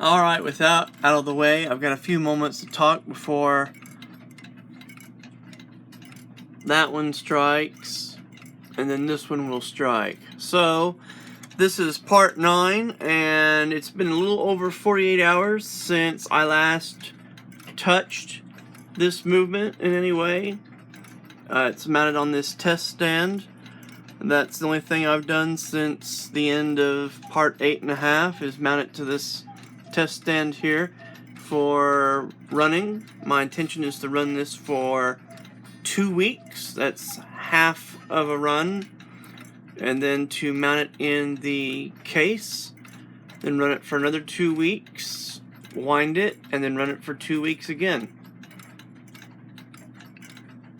Alright, with that out of the way, I've got a few moments to talk before that one strikes, and then this one will strike. So, this is part 9, and it's been a little over 48 hours since I last touched this movement in any way. It's mounted on this test stand. That's the only thing I've done since the end of part 8.5 is mount it to this test stand here for running. My intention is to run this for 2 weeks. That's half of a run. And then to mount it in the case, then run it for another 2 weeks, wind it, and then run it for 2 weeks again.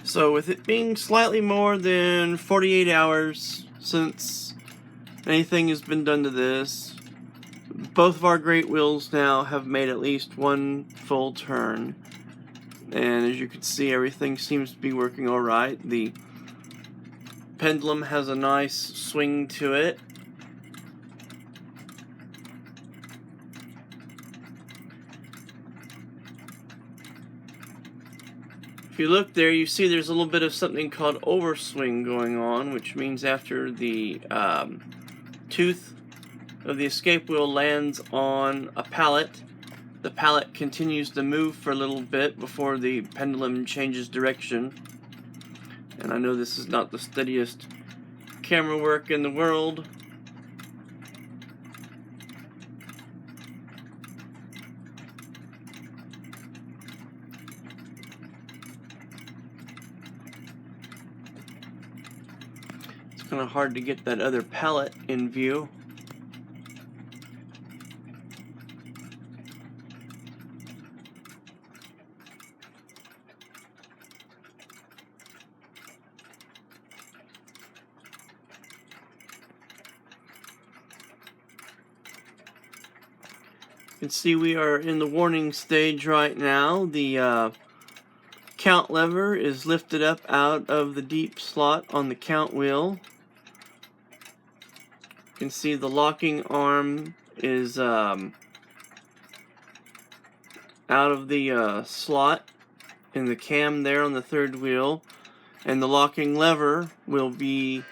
So with it being slightly more than 48 hours since anything has been done to this, both of our great wheels now have made at least one full turn. And as you can see, everything seems to be working alright. The pendulum has a nice swing to it. If you look there, you see there's a little bit of something called overswing going on, which means after the tooth of the escape wheel lands on a pallet, the pallet continues to move for a little bit before the pendulum changes direction. And I know this is not the steadiest camera work in the world, it's kind of hard to get that other pallet in view. You can see we are in the warning stage right now. The count lever is lifted up out of the deep slot on the count wheel. You can see the locking arm is out of the slot in the cam there on the third wheel, and the locking lever will be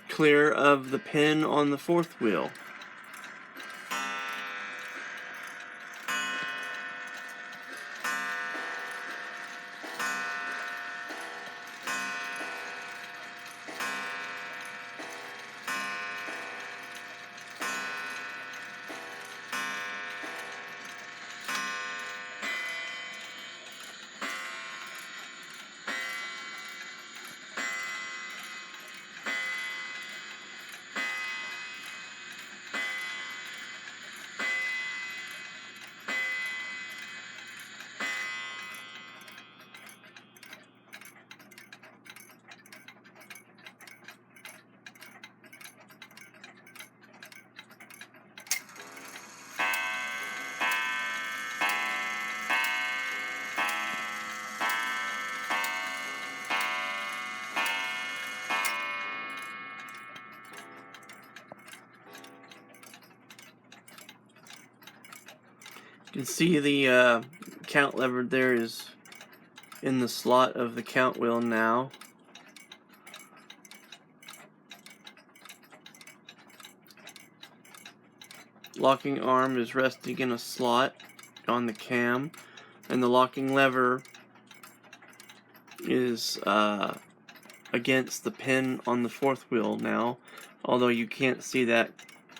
clear of the pin on the fourth wheel. You can see the count lever there is in the slot of the count wheel now. Locking arm is resting in a slot on the cam, and the locking lever is against the pin on the fourth wheel now, although you can't see that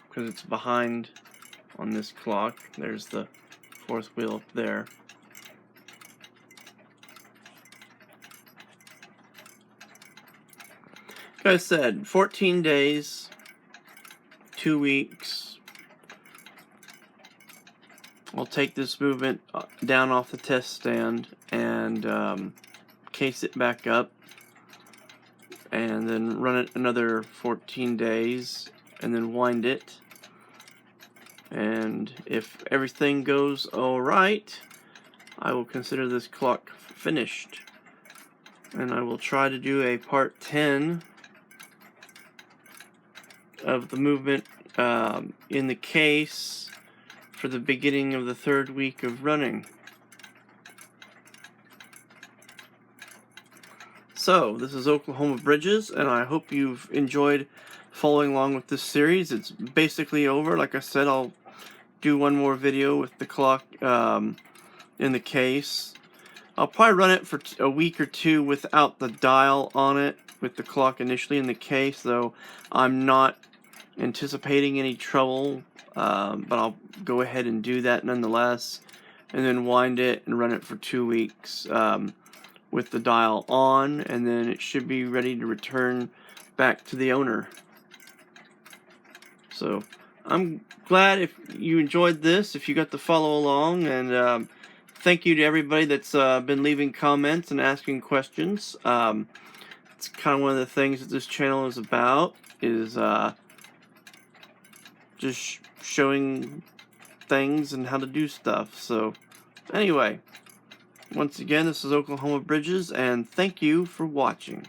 because it's behind on this clock. There's the fourth wheel up there. Like I said, 14 days, 2 weeks. I'll take this movement down off the test stand and case it back up, and then run it another 14 days, and then wind it. And if everything goes alright, I will consider this clock finished. And I will try to do a part 10 of the movement in the case for the beginning of the 3rd week of running. So, this is Oklahoma Bridges, and I hope you've enjoyed following along with this series. It's basically over. Like I said, I'll do one more video with the clock in the case. I'll probably run it for a week or 2 without the dial on it, with the clock initially in the case, though I'm not anticipating any trouble, but I'll go ahead and do that nonetheless, and then wind it and run it for 2 weeks with the dial on, and then it should be ready to return back to the owner. So I'm glad if you enjoyed this, if you got to follow along, and thank you to everybody that's been leaving comments and asking questions. It's kind of one of the things that this channel is about, is just showing things and how to do stuff. So anyway, once again, this is Oklahoma Bridges, and thank you for watching.